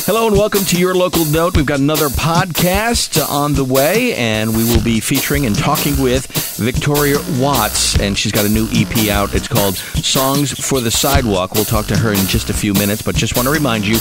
Hello and welcome to Your Local Note. We've got another podcast on the way, and we will be featuring and talking with Victoria Watts, and she's got a new EP out. It's called Songs for the Sidewalk. We'll talk to her in just a few minutes, but just want to remind you,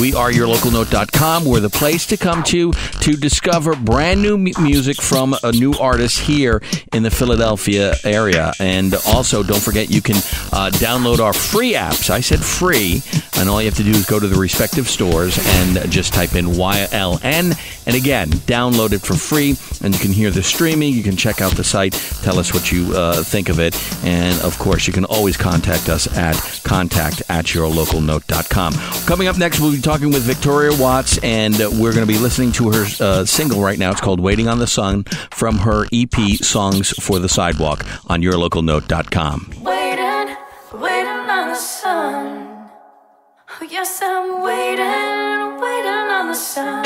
we are yourlocalnote.com. We're the place to come to discover brand new music from a new artist here in the Philadelphia area. And also, don't forget, you can download our free apps. I said free, and all you have to do is go to the respective stores and just type in YLN. And again, download it for free, and you can hear the streaming. You can check out the site. Tell us what you think of it. And, of course, you can always contact us at contact@yourlocalnote.com. Coming up next, we'll be talking with Victoria Watts, and we're going to be listening to her single right now. It's called Waiting on the Sun from her EP Songs for the Sidewalk on yourlocalnote.com. Waiting on the sun. Oh, yes, I'm waiting on the sun.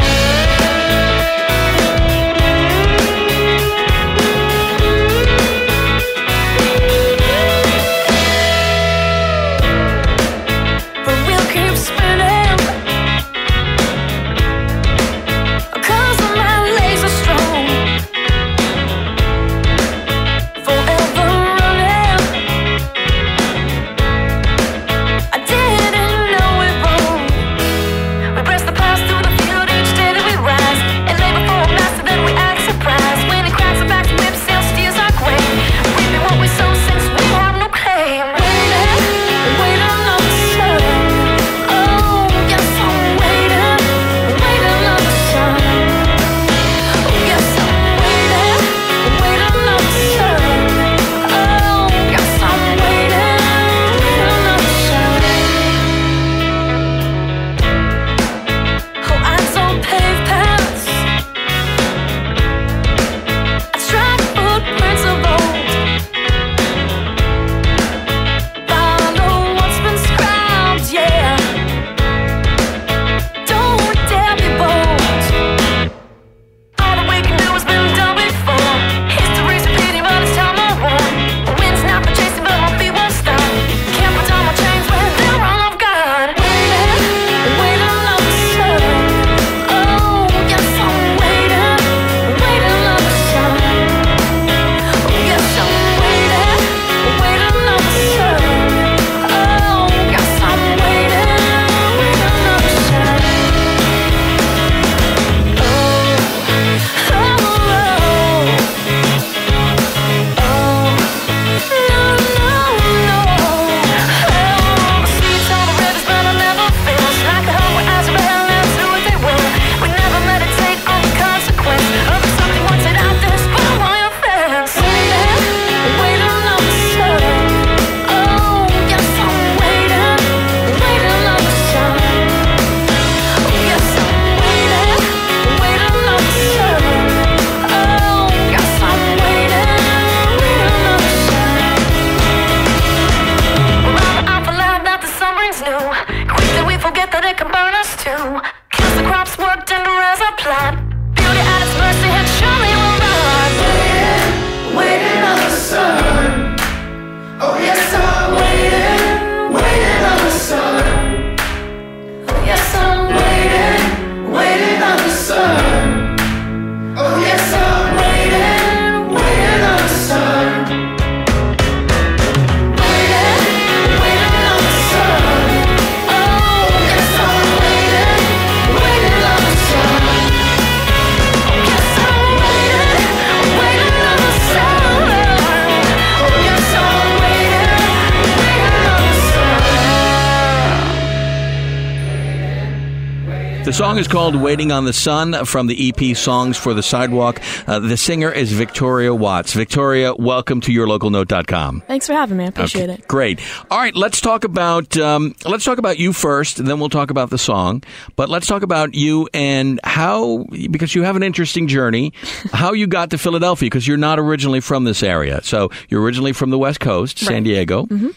The song is called Waiting on the Sun from the EP Songs for the Sidewalk. The singer is Victoria Watts. Victoria, welcome to yourlocalnote.com. Thanks for having me. I appreciate it. Great. All right, let's talk about you first, and then we'll talk about the song. But let's talk about you and how, because you have an interesting journey, how you got to Philadelphia, because you're not originally from this area. So you're originally from the West Coast, San Diego. Mm-hmm.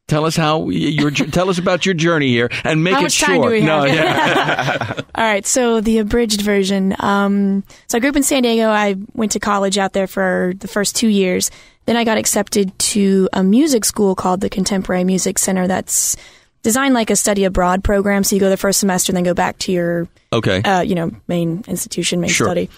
Tell us tell us about your journey here, and make it short. How much time do we have? All right, so the abridged version. So I grew up in San Diego. I went to college out there for the first 2 years. Then I got accepted to a music school called the Contemporary Music Center that's designed like a study abroad program. So you go the first semester and then go back to your, main institution, main study.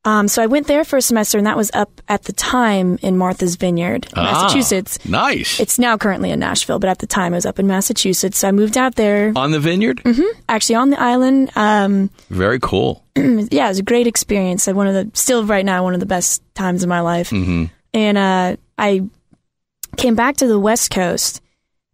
So I went there for a semester, and that was up at the time in Martha's Vineyard, Massachusetts. Nice. It's now currently in Nashville, but at the time it was up in Massachusetts. So I moved out there. On the vineyard? Mm-hmm. Actually, on the island. Very cool. Yeah, it was a great experience. Still right now, one of the best times of my life. Mm-hmm. And I came back to the West Coast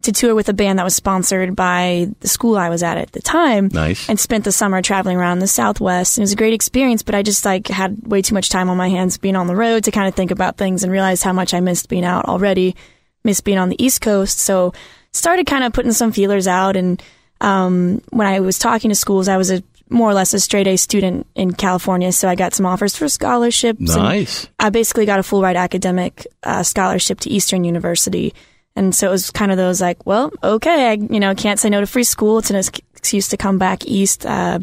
to tour with a band that was sponsored by the school I was at the time. Nice. And spent the summer traveling around the Southwest. And it was a great experience, but I just had way too much time on my hands being on the road to kind of think about things and realized how much I missed being out already, missed being on the East Coast. So started kind of putting some feelers out. And when I was talking to schools, I was more or less a straight A student in California, so I got some offers for scholarships. Nice. I basically got a full ride academic scholarship to Eastern University. And so it was kind of those like, well, okay, I can't say no to free school. It's an excuse to come back east. So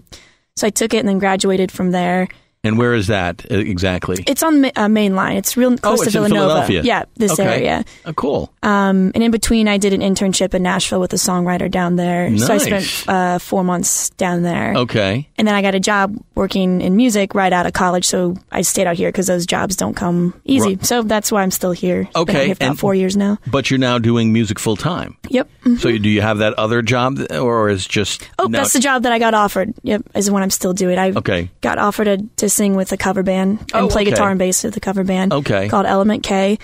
I took it and then graduated from there. And where is that exactly? It's on Main Line. It's real close to Villanova. In Philadelphia. Yeah, this area. Oh, cool. And in between, I did an internship in Nashville with a songwriter down there. Nice. So I spent 4 months down there. Okay. And then I got a job working in music right out of college, so I stayed out here because those jobs don't come easy. Right. So that's why I'm still here. Okay. Been here for about 4 years now. But you're now doing music full time. Yep. Mm-hmm. So do you have that other job, or is just... Oh, that's the job that I got offered. Yep, is the one I'm still doing. I got offered to sing with a cover band and play guitar and bass with a cover band called Element K.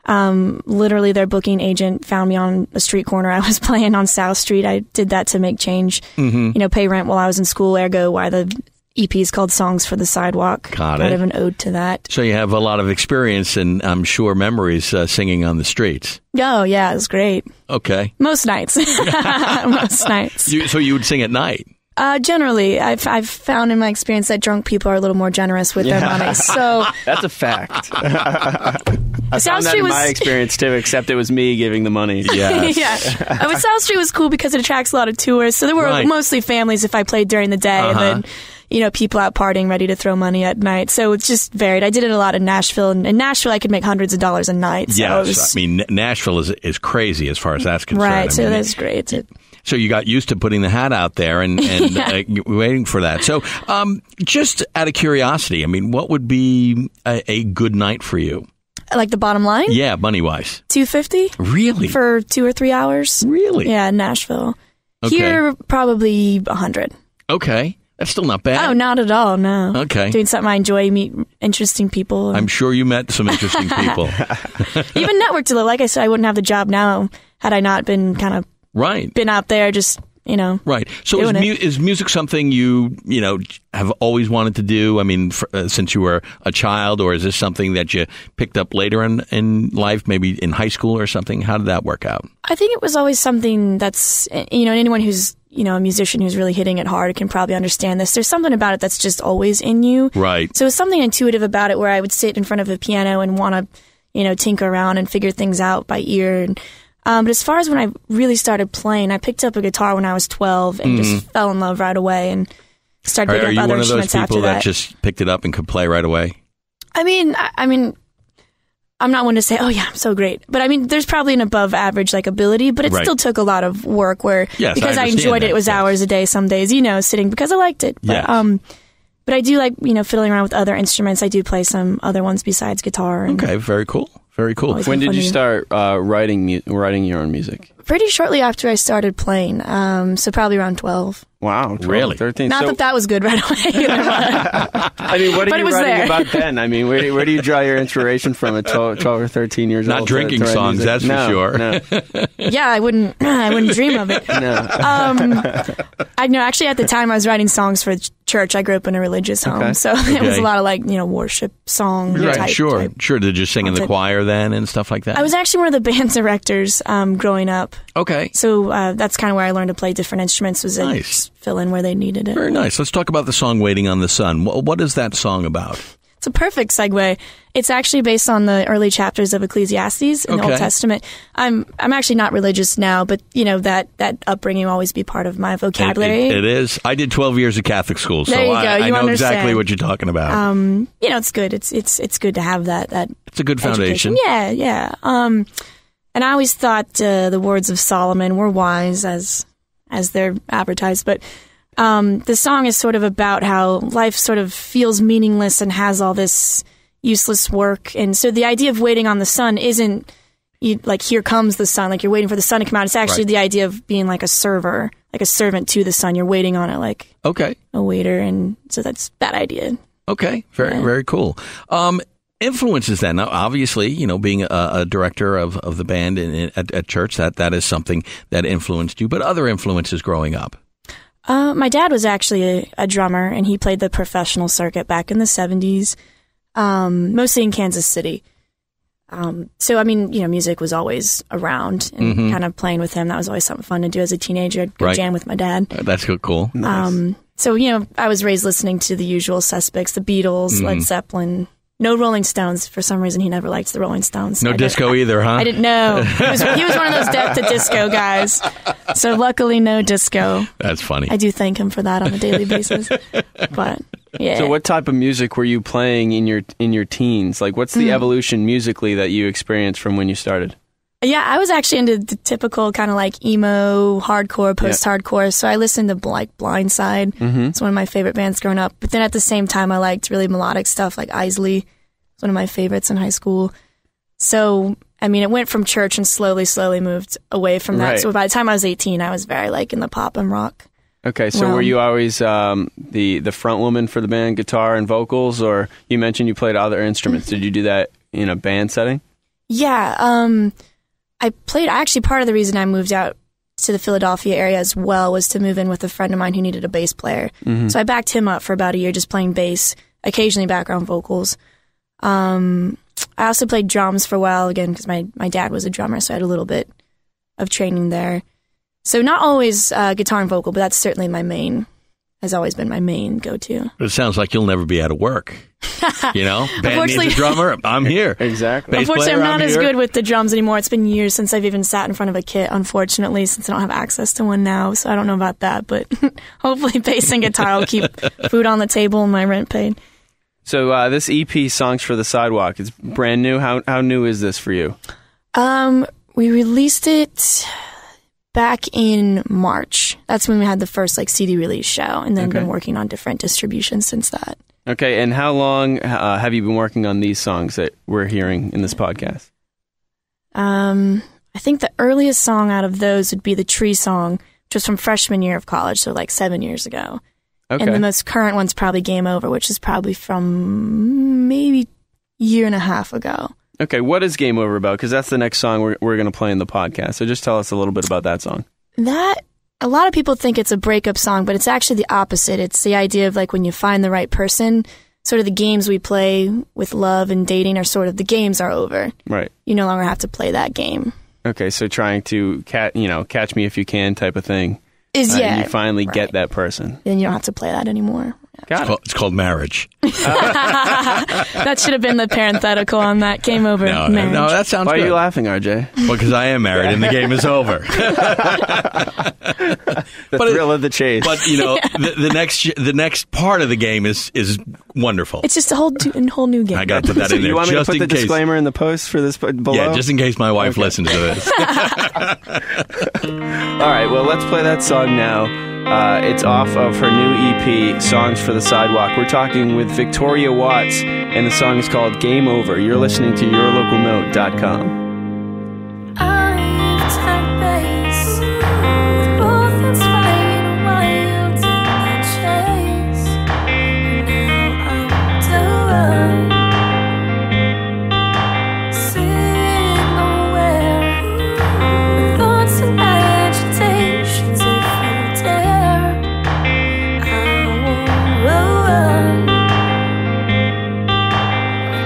Literally, their booking agent found me on a street corner. I was playing on South Street. I did that to make change, pay rent while I was in school, ergo why the EP is called Songs for the Sidewalk. Got it. Kind of an ode to that. So you have a lot of experience and I'm sure memories singing on the streets. Oh, yeah, it was great. Okay. Most nights. Most nights. So you would sing at night? Generally, I've found in my experience that drunk people are a little more generous with their money. So that's a fact. I South found that in my experience too, except it was me giving the money. Yes. Yeah. But South Street was cool because it attracts a lot of tourists. So there were mostly families if I played during the day, and then people out partying, ready to throw money at night. So it's just varied. I did it a lot in Nashville, and in Nashville I could make hundreds of dollars a night. So yes, Nashville is crazy as far as that's concerned. Right. So that's great. So you got used to putting the hat out there and waiting for that. So just out of curiosity, what would be a good night for you? Like the bottom line? Yeah, money-wise. $250. Really? For 2 or 3 hours. Really? Yeah, in Nashville. Okay. Here, probably 100. Okay. That's still not bad. Oh, not at all, no. Okay. Doing something I enjoy, meet interesting people. I'm sure you met some interesting people. Even networked a little. Like I said, I wouldn't have the job now had I not been kind of been out there just, Right. So is music something you have always wanted to do? Since you were a child, or is this something that you picked up later in life, maybe in high school or something? How did that work out? I think it was always something that's, anyone who's, a musician who's really hitting it hard can probably understand this. There's something about it that's just always in you. Right. So it's something intuitive about it where I would sit in front of a piano and want to, tinker around and figure things out by ear. But as far as when I really started playing, I picked up a guitar when I was 12 and just fell in love right away and started picking up other instruments after that. Are you one of those people that just picked it up and could play right away? I mean, I'm not one to say, oh yeah, I'm so great. But there's probably an above average ability, but it still took a lot of work because I enjoyed it. It was hours a day some days, sitting because I liked it. But, but I do like, fiddling around with other instruments. I do play some other ones besides guitar. Okay, very cool. Very cool. When did you start writing your own music? Pretty shortly after I started playing, so probably around 12. Wow, 12, really? 13. Not that was good right away. What are you writing about then? Where do you draw your inspiration from at 12 or 13 years old? Not drinking songs, that's for sure. No. Yeah, I wouldn't dream of it. No. I know. Actually, at the time, I was writing songs for church. I grew up in a religious home, so it was a lot of worship song. Right, type. Sure. Did you sing in the choir then and stuff like that? I was actually one of the band directors growing up. Okay. So that's kind of where I learned to play different instruments. Was nice. Fill in where they needed it. Very nice. Let's talk about the song "Waiting on the Sun." What is that song about? It's a perfect segue. It's actually based on the early chapters of Ecclesiastes in the Old Testament. I'm actually not religious now, but that upbringing will always be part of my vocabulary. It is. I did 12 years of Catholic school, so there you go. I know understand. exactly what you're talking about. It's good. It's good to have that. It's a good foundation. Education. Yeah. And I always thought the words of Solomon were wise as they're advertised. But the song is sort of about how life sort of feels meaningless and has all this useless work. And so the idea of waiting on the sun isn't like, here comes the sun, like you're waiting for the sun to come out. It's actually the idea of being like a server, like a servant to the sun. You're waiting on it like a waiter. And so that's that idea. Okay. Very cool. Influences then. Now, obviously, being a director of the band at church, that is something that influenced you, but other influences growing up. My dad was actually a drummer, and he played the professional circuit back in the 70s, mostly in Kansas City. So, I mean, music was always around, and kind of playing with him, that was always something fun to do as a teenager. I'd go jam with my dad. That's cool. Nice. So, I was raised listening to the usual suspects, the Beatles, Led Zeppelin. No Rolling Stones. For some reason, he never liked the Rolling Stones. No disco either, huh? I didn't know. He was one of those death to disco guys. So luckily, no disco. That's funny. I do thank him for that on a daily basis. But yeah. So, what type of music were you playing in your teens? Like, what's the evolution musically that you experienced from when you started? Yeah, I was actually into the typical kind of like emo, hardcore, post-hardcore. So I listened to like Blindside. It's one of my favorite bands growing up. But then at the same time, I liked really melodic stuff like Isley. It's one of my favorites in high school. So, I mean, it went from church and slowly moved away from that. Right. So by the time I was 18, I was very like in the pop and rock. Okay, so were you always the front woman for the band, guitar and vocals? Or you mentioned you played other instruments. Did you do that in a band setting? Yeah, actually, part of the reason I moved out to the Philadelphia area as well was to move in with a friend of mine who needed a bass player. So I backed him up for about a year just playing bass, occasionally background vocals. I also played drums for a while, again, because my dad was a drummer, so I had a little bit of training there. So not always guitar and vocal, but that's certainly has always been my main go-to. But it sounds like you'll never be out of work. Band needs a drummer, I'm here. Exactly. Bass unfortunately, player, I'm not as here. good with the drums anymore. It's been years since I've even sat in front of a kit, unfortunately, since I don't have access to one now. So I don't know about that, but hopefully bass and guitar will keep food on the table and my rent paid. So this EP, Songs for the Sidewalk, it's brand new. How new is this for you? We released it back in March. That's when we had the first CD release show, and then been working on different distributions since that. Okay, and how long have you been working on these songs that we're hearing in this podcast? I think the earliest song out of those would be the Tree Song, which was from freshman year of college, so 7 years ago. Okay. And the most current one's probably Game Over, which is probably from maybe a year and a half ago. Okay, what is Game Over about? Because that's the next song we're going to play in the podcast. So just tell us a little bit about that song. A lot of people think it's a breakup song, but it's actually the opposite. It's the idea of when you find the right person, sort of the games we play with love and dating are sort of the games are over. Right. You no longer have to play that game. Okay, so trying to catch me if you can type of thing. You finally get that person. Then you don't have to play that anymore. It's called marriage. That should have been the parenthetical on that. Game over. Marriage. No, that sounds good. Why are you laughing, RJ? Well, because I am married and the game is over. The thrill of the chase. But the next part of the game is wonderful. It's just a whole new game. I got to put that in there. You want me to put the disclaimer in the post for this below? Yeah, just in case my wife listens to this. All right, well, let's play that song now. It's off of her new EP, Songs for the Sidewalk. We're talking with Victoria Watts, and the song is called Game Over. You're listening to YourLocalNote.com.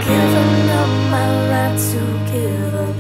Giving up my right to give up.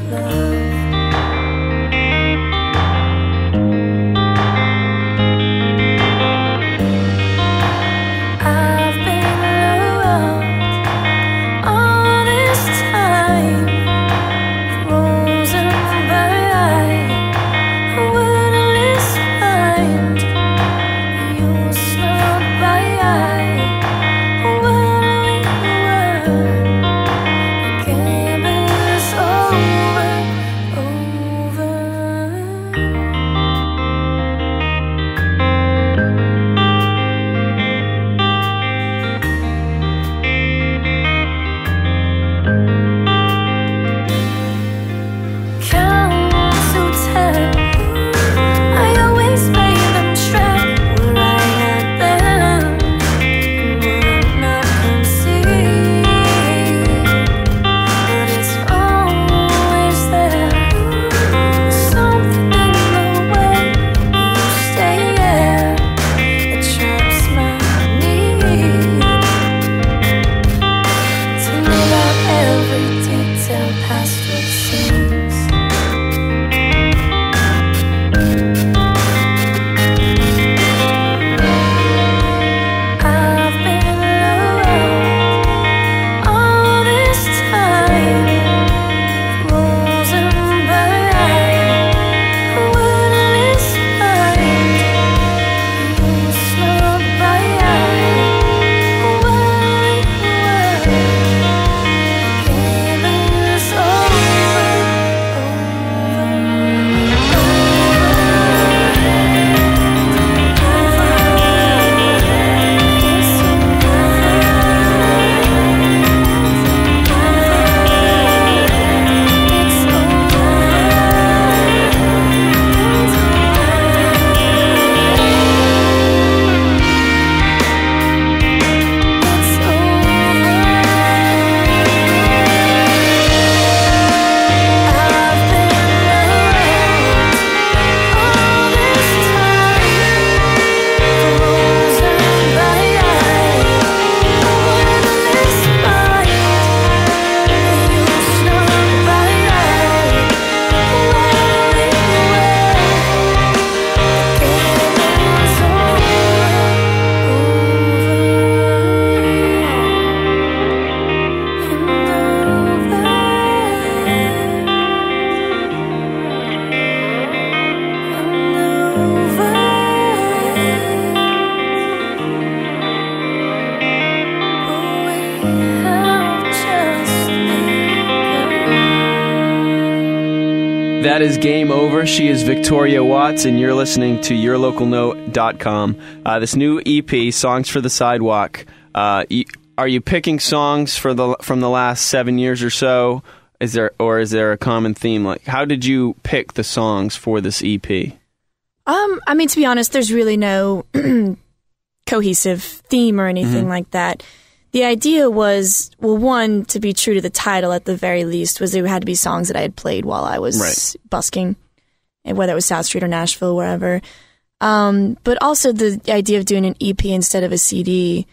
That is Game Over. She is Victoria Watts, and you're listening to YourLocalNote.com. This new EP, Songs for the Sidewalk. Are you picking songs from the last 7 years or so? Is there a common theme? Like, how did you pick the songs for this EP? I mean, to be honest, there's really no cohesive theme or anything like that. The idea was, well, one, to be true to the title at the very least, was there had to be songs that I had played while I was busking, whether it was South Street or Nashville, wherever. But also the idea of doing an EP instead of a CD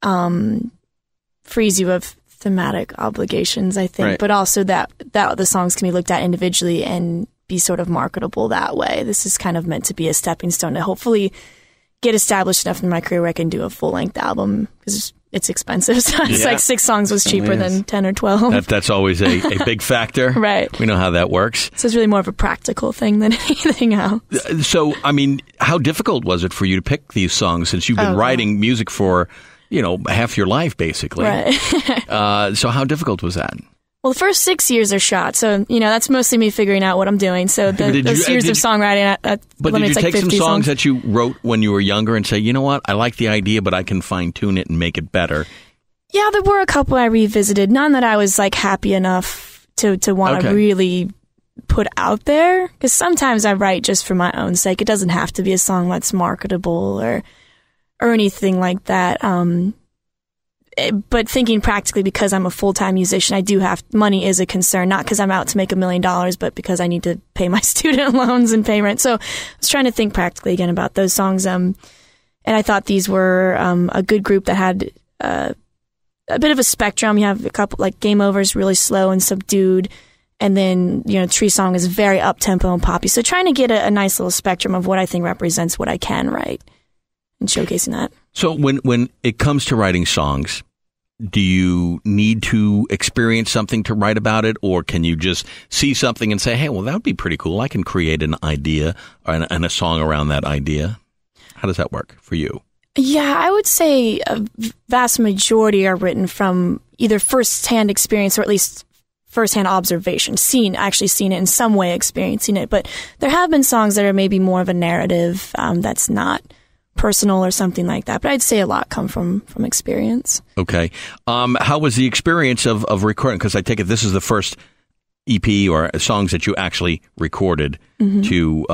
frees you of thematic obligations, I think. But also that the songs can be looked at individually and be sort of marketable that way. This is kind of meant to be a stepping stone to hopefully get established enough in my career where I can do a full-length album, because it's expensive. So it's like 6 songs was cheaper than 10 or 12. That's always a big factor. Right. We know how that works. So it's really more of a practical thing than anything else. So, I mean, how difficult was it for you to pick these songs, since you've been writing music for, half your life, basically? Right. So how difficult was that? Well, the first 6 years are shot, so, that's mostly me figuring out what I'm doing. So those years of songwriting, but did you take some songs that you wrote when you were younger and say, you know what, I like the idea, but I can fine-tune it and make it better? Yeah, there were a couple I revisited. None that I was, happy enough to want to really put out there. Because sometimes I write just for my own sake. It doesn't have to be a song that's marketable or anything like that. But thinking practically, because I'm a full-time musician, I do have money is a concern, not because I'm out to make $1 million, but because I need to pay my student loans and pay rent. So I was trying to think practically again about those songs. And I thought these were a good group that had a bit of a spectrum. You have a couple, like Game Over is really slow and subdued. And then, Tree Song is very up-tempo and poppy. So trying to get a nice little spectrum of what I think represents what I can write and showcasing that. So when it comes to writing songs, do you need to experience something to write about it, or can you just see something and say, hey, well, that would be pretty cool. I can create an idea and a song around that idea? How does that work for you? Yeah, I would say a vast majority are written from either first-hand experience or at least first-hand observation, actually seen it in some way, experiencing it. But there have been songs that are maybe more of a narrative that's not personal or something like that, but I'd say a lot come from experience. Okay. How was the experience of recording? Because I take it this is the first EP or songs that you actually recorded to,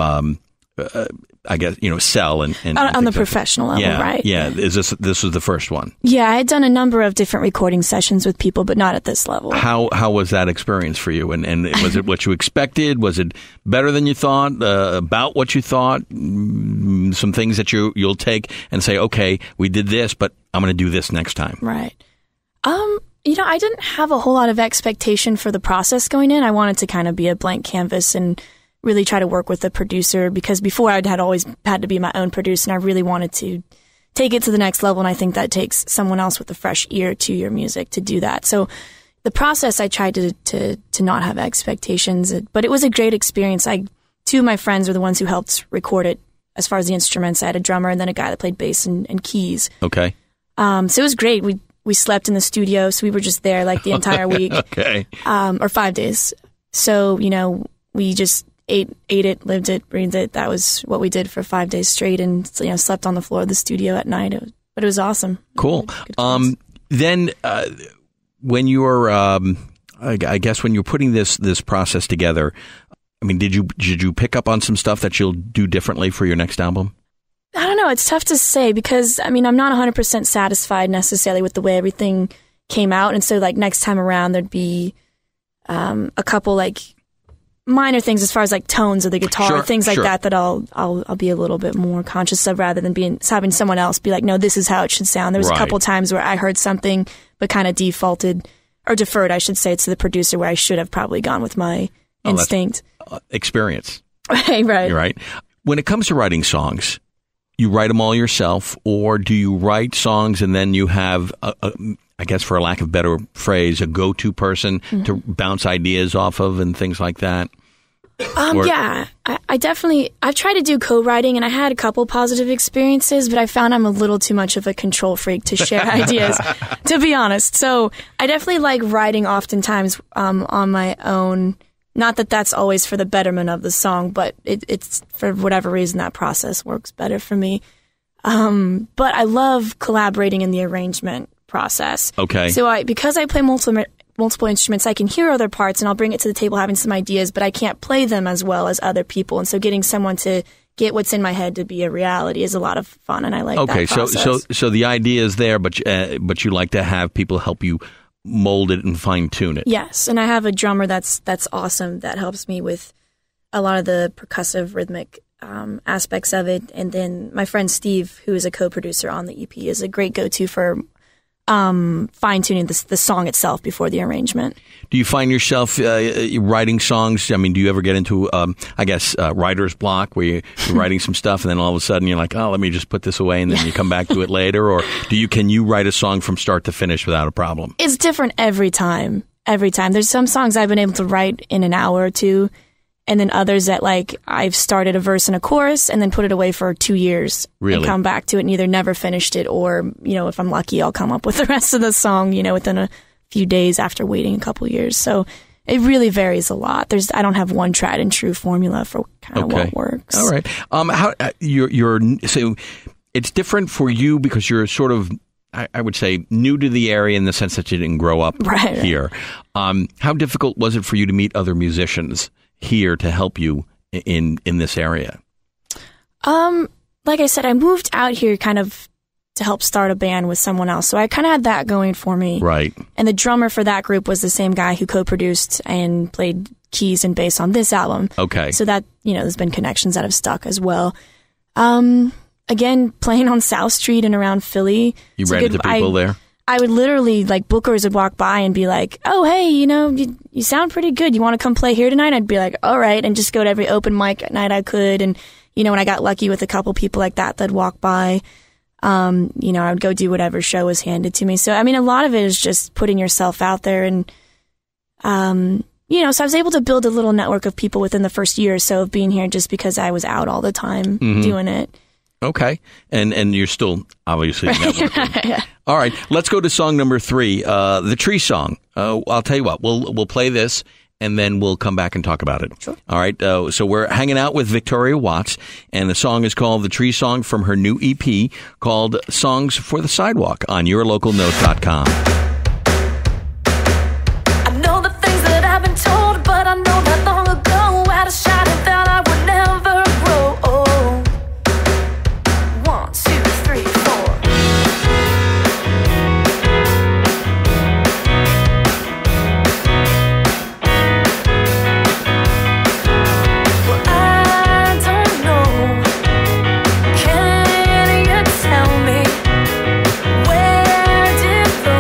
I guess, sell and on the professional level, right? Yeah. This was the first one? Yeah, I had done a number of different recording sessions with people, but not at this level. How was that experience for you? And was it what you expected? Was it better than you thought? About what you thought? Some things that you'll take and say, okay, we did this, but I'm going to do this next time. Right. I didn't have a whole lot of expectation for the process going in. I wanted to kind of be a blank canvas and really try to work with the producer, because before I had always had to be my own producer, and I really wanted to take it to the next level. And I think that takes someone else with a fresh ear to your music to do that. So the process, I tried to not have expectations, but it was a great experience. Two of my friends were the ones who helped record it as far as the instruments. I had a drummer and then a guy that played bass and keys. Okay. So it was great. We slept in the studio, so we were just there the entire week. Okay. Or 5 days. So, we just ate it, lived it, breathed it. That was what we did for 5 days straight, and slept on the floor of the studio at night. But it was awesome. Cool. Then when you were, I guess when you're putting this process together, I mean, did you pick up on some stuff that you'll do differently for your next album? I don't know. It's tough to say, because I'm not 100% satisfied necessarily with the way everything came out, and so next time around there'd be a couple minor things as far as tones of the guitar, things like that I'll be a little bit more conscious of, rather than having someone else be like, no, this is how it should sound. There was a couple times where I heard something but kind of defaulted, or deferred, I should say, to the producer, where I should have probably gone with my instinct. Experience. Right. You're right. When it comes to writing songs, you write them all yourself, or do you write songs and then you have I guess, for a lack of a better phrase, a go-to person to bounce ideas off of and things like that? Yeah, I've tried to do co-writing, and I had a couple positive experiences, but I found I'm a little too much of a control freak to share ideas, to be honest. So I definitely like writing oftentimes on my own, Not that that's always for the betterment of the song, but it's for whatever reason that process works better for me. But I love collaborating in the arrangement process. Okay. So because I play multiple instruments, I can hear other parts and I'll bring it to the table having some ideas, but I can't play them as well as other people. And so getting someone to get what's in my head to be a reality is a lot of fun, and I like that process. So the idea is there, but you like to have people help you mold it and fine tune it. Yes, and I have a drummer that's awesome that helps me with a lot of the percussive rhythmic aspects of it. And then my friend Steve, who is a co-producer on the EP, is a great go-to for fine-tuning the song itself before the arrangement. Do you find yourself writing songs? I mean, do you ever get into, writer's block where you're writing some stuff and then all of a sudden you're like, oh, let me just put this away and then you come back to it later? Or can you write a song from start to finish without a problem? It's different every time. There's some songs I've been able to write in an hour or two, and then others that, like, I've started a verse and a chorus and then put it away for 2 years. Really? And come back to it and either never finished it or, if I'm lucky, I'll come up with the rest of the song, within a few days after waiting a couple years. So it really varies a lot. I don't have one tried and true formula for kind of what works. All right. So it's different for you because you're sort of, I would say, new to the area in the sense that you didn't grow up here. How difficult was it for you to meet other musicians here to help you in this area? Like I said, I moved out here kind of to help start a band with someone else. So I kind of had that going for me. Right. And the drummer for that group was the same guy who co-produced and played keys and bass on this album. Okay. So that, there's been connections that have stuck as well. Again, playing on South Street and around Philly. You ran into people there? I would literally, like, bookers would walk by and be like, oh, hey, you sound pretty good. You want to come play here tonight? I'd be like, all right, and just go to every open mic night I could. And, when I got lucky with a couple people like that'd walk by, I would go do whatever show was handed to me. So, I mean, a lot of it is just putting yourself out there. And, so I was able to build a little network of people within the first year or so of being here just because I was out all the time doing it. Okay. And you're still obviously networking. Yeah. All right. Let's go to song number 3, the Tree Song. I'll tell you what, we'll play this and then we'll come back and talk about it. Sure. All right. So we're hanging out with Victoria Watts, and the song is called The Tree Song from her new EP called Songs for the Sidewalk on yourlocalnote.com. I know the things that I've been told, but I know that long ago I had a shot and thought I would never grow. 1, 2, 3, 4. Well, I don't know. Can you tell me where did the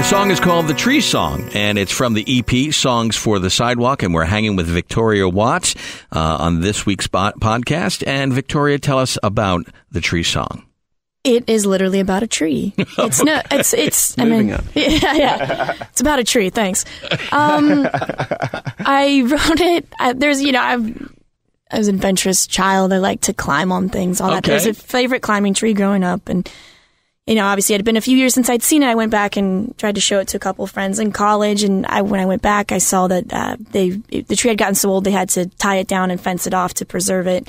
The song is called The Tree Song, and it's from the EP Songs for the Sidewalk, and we're hanging with Victoria Watts on this week's podcast. And Victoria, tell us about The Tree Song. It is literally about a tree. It's no, it's. I mean, yeah. It's about a tree. Thanks. I wrote it. I was an adventurous child. I liked to climb on things. All that. Okay. It was a favorite climbing tree growing up, and obviously it had been a few years since I'd seen it. I went back and tried to show it to a couple of friends in college, and when I went back, I saw that the tree had gotten so old they had to tie it down and fence it off to preserve it.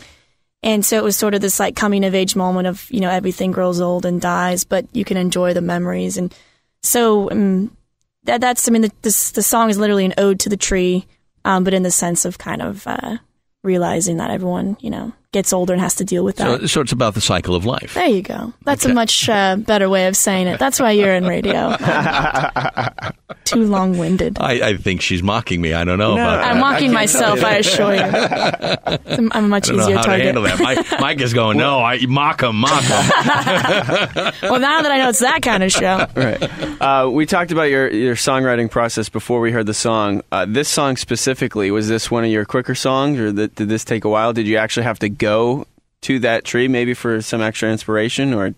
And so it was sort of this like coming of age moment of, everything grows old and dies, but you can enjoy the memories. And so the song is literally an ode to the tree, but in the sense of kind of realizing that everyone, gets older and has to deal with that. So it's about the cycle of life. There you go. That's a much better way of saying it. That's why you're in radio. Too long-winded. I think she's mocking me. I don't know about that. I'm mocking myself, I assure you. I'm a much easier how target. to handle that. Mike is going, no, mock him. Well, now that I know it's that kind of show. Right. We talked about your songwriting process before we heard the song. This song specifically, was this one of your quicker songs, or did this take a while? Did you actually have to go to that tree maybe for some extra inspiration, or?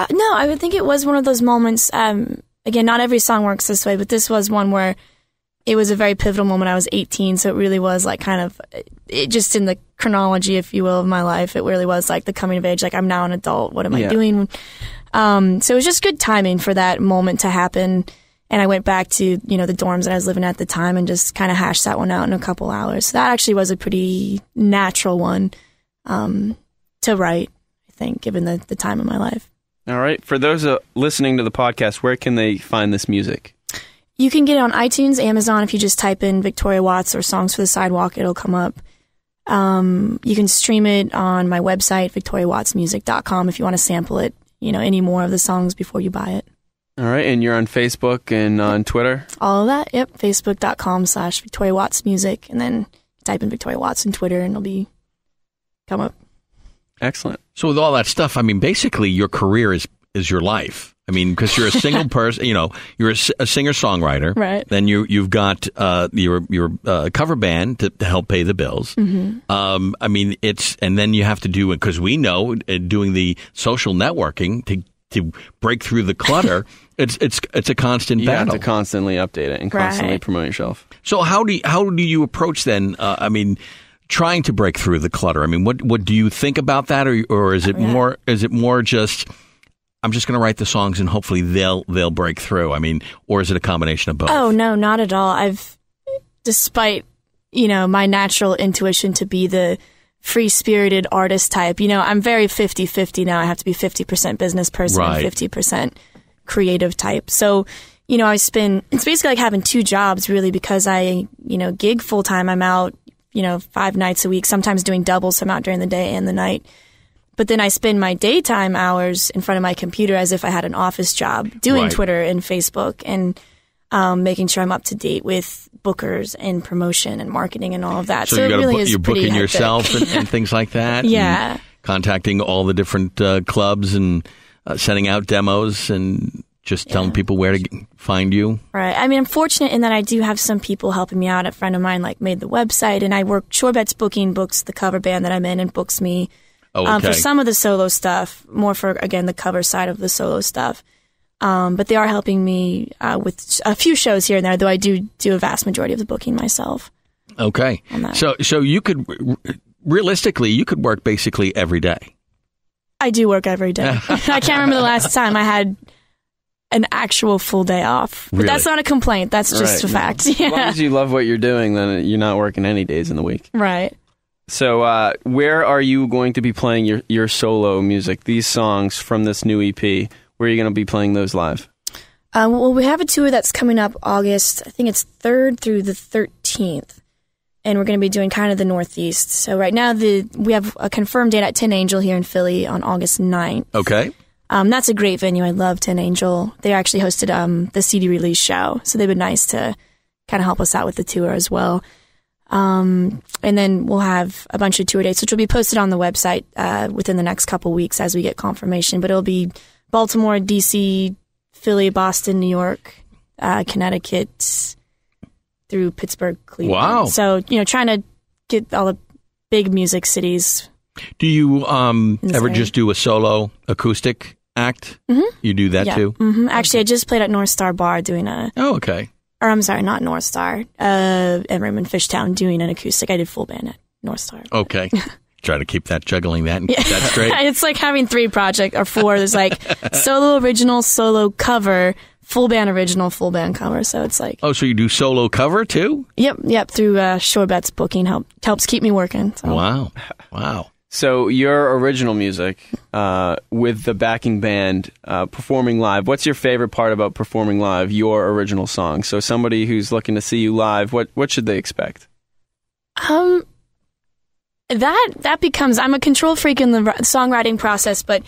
No, I would think it was one of those moments. Again, not every song works this way, but this was one where it was a very pivotal moment. I was 18, so it really was like kind of it just in the chronology, if you will, of my life. It really was like the coming of age. Like, I'm now an adult. What am I doing? So it was just good timing for that moment to happen. And I went back to, the dorms that I was living at the time and just kind of hashed that one out in a couple hours. So that actually was a pretty natural one to write, I think, given the time of my life. All right. For those listening to the podcast, where can they find this music? You can get it on iTunes, Amazon. If you just type in Victoria Watts or Songs for the Sidewalk, it'll come up. You can stream it on my website, victoriawattsmusic.com, if you want to sample it, any more of the songs before you buy it. All right. And you're on Facebook and on Twitter? All of that. Yep. Facebook.com/Victoria Watts Music. And then type in Victoria Watts on Twitter and it'll come up. Excellent. So with all that stuff, I mean, basically your career is your life. I mean, because you're a single person, you're a singer-songwriter. Right. Then you've got your cover band to help pay the bills. Mm-hmm. I mean, and then you have to do it, because we know doing the social networking to break through the clutter, it's a constant you battle. You have to constantly update it and constantly promote yourself. So how do you approach then? Trying to break through the clutter. I mean, what do you think about that, or is it more? Is it more just I'm just going to write the songs and hopefully they'll break through? I mean, or is it a combination of both? Oh no, not at all. Despite my natural intuition to be the free-spirited artist type, I'm very 50-50 now. I have to be 50% business person and 50% creative type. So it's basically like having two jobs really, because I gig full time. I'm out 5 nights a week, sometimes doing doubles. So I'm out during the day and the night. But then I spend my daytime hours in front of my computer as if I had an office job, doing Twitter and Facebook and making sure I'm up to date with bookers and promotion and marketing and all of that. So it really is pretty you're booking hectic. yourself and things like that. Yeah. And contacting all the different clubs and sending out demos and just telling people where to find you. Right. I mean, I'm fortunate in that I do have some people helping me out. A friend of mine made the website, and I work. Shorebets Booking books the cover band that I'm in and books me for some of the solo stuff, more for, again, the cover side of the solo stuff. But they are helping me with a few shows here and there, though I do a vast majority of the booking myself. Okay. So you could, realistically, you could work basically every day. I do work every day. I can't remember the last time I had an actual full day off. But that's not a complaint. That's just a fact. Yeah. As long as you love what you're doing, then you're not working any days in the week. Right. So where are you going to be playing your solo music, these songs from this new EP? Where are you going to be playing those live? Well, we have a tour that's coming up August. I think it's 3rd through the 13th. And we're going to be doing kind of the Northeast. So right now we have a confirmed date at Tin Angel here in Philly on August 9th. Okay. That's a great venue. I love Tin Angel. They actually hosted the CD release show, so they've been nice to kind of help us out with the tour as well. And then we'll have a bunch of tour dates, which will be posted on the website within the next couple weeks as we get confirmation. But it'll be Baltimore, D.C., Philly, Boston, New York, Connecticut, through Pittsburgh, Cleveland. Wow. So, trying to get all the big music cities. Do you ever area. just do a solo acoustic act? Mm-hmm. You do that too? Mm-hmm. Actually, I just played at North Star Bar doing Oh, okay. or I'm sorry, not North Star, Emerald and Fishtown doing an acoustic. I did full band at North Star. Okay. Try to keep that, juggling that and keep that straight. It's like having 3 projects or 4. There's like solo original, solo cover, full band original, full band cover. So it's like... Oh, so you do solo cover too? Yep. Through Shorebets booking helps keep me working. So. Wow. So your original music with the backing band performing live, what's your favorite part about performing live, your original song? So somebody who's looking to see you live, what should they expect? That becomes... I'm a control freak in the songwriting process, but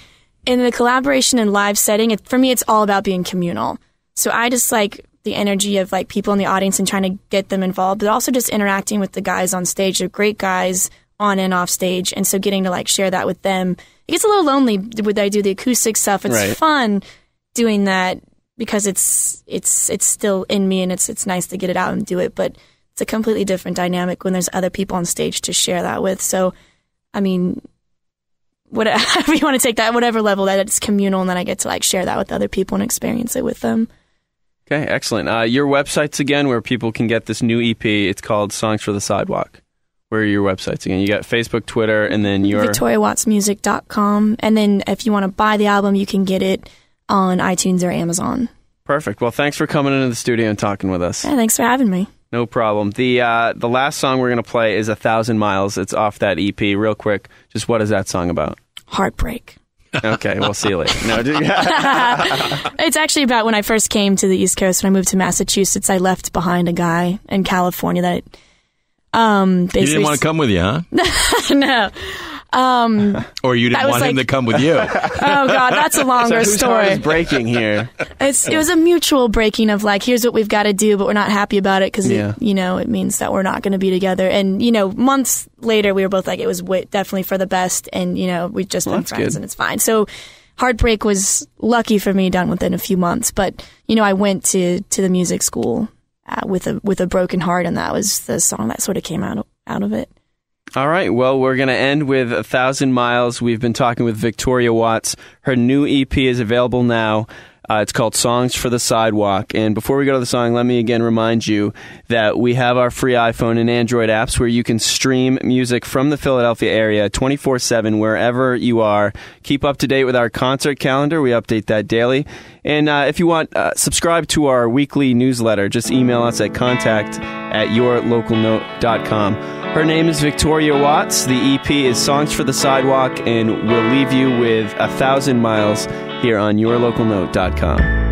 in the collaboration and live setting, for me, it's all about being communal. So I just like the energy of like people in the audience and trying to get them involved, but also just interacting with the guys on stage. They're great guys on and off stage, and so getting to like share that with them. It gets a little lonely when I do the acoustic stuff. It's Right. fun doing that because it's still in me, and it's nice to get it out and do it, but it's a completely different dynamic when there's other people on stage to share that with. So, I mean, whatever you want to take that, whatever level that it's communal, and then I get to like share that with other people and experience it with them. Okay, excellent. Your websites again, where people can get this new EP. It's called Songs for the Sidewalk. Where are your websites again? You got Facebook, Twitter, and then your... VictoriaWattsMusic.com. And then if you want to buy the album, you can get it on iTunes or Amazon. Perfect. Well, thanks for coming into the studio and talking with us. Yeah, thanks for having me. No problem. The last song we're going to play is 1,000 Miles. It's off that EP. Real quick, just what is that song about? Heartbreak. Okay, we'll see you later. No, It's actually about when I first came to the East Coast. When I moved to Massachusetts, I left behind a guy in California that basically... He didn't want to come with you, huh? No. Or you didn't want him to come with you? Oh, God, that's a longer whose heart story. is breaking here? It was a mutual breaking of like, here's what we've got to do, but we're not happy about it because, Yeah. it means that we're not going to be together. And, months later, we were both like, it was definitely for the best. And, we've just been that's friends good. and it's fine. So Heartbreak was lucky for me, done within a few months. But, I went to the music school with a broken heart, and that was the song that sort of came out of it. All right, well, we're going to end with 1,000 Miles. We've been talking with Victoria Watts. Her new EP is available now. It's called Songs for the Sidewalk. And before we go to the song, let me again remind you that we have our free iPhone and Android apps where you can stream music from the Philadelphia area 24/7 wherever you are. Keep up to date with our concert calendar. We update that daily. And if you want, subscribe to our weekly newsletter. Just email us at contact@yourlocalnote.com. Her name is Victoria Watts. The EP is Songs for the Sidewalk, and we'll leave you with 1,000 Miles here on yourlocalnote.com.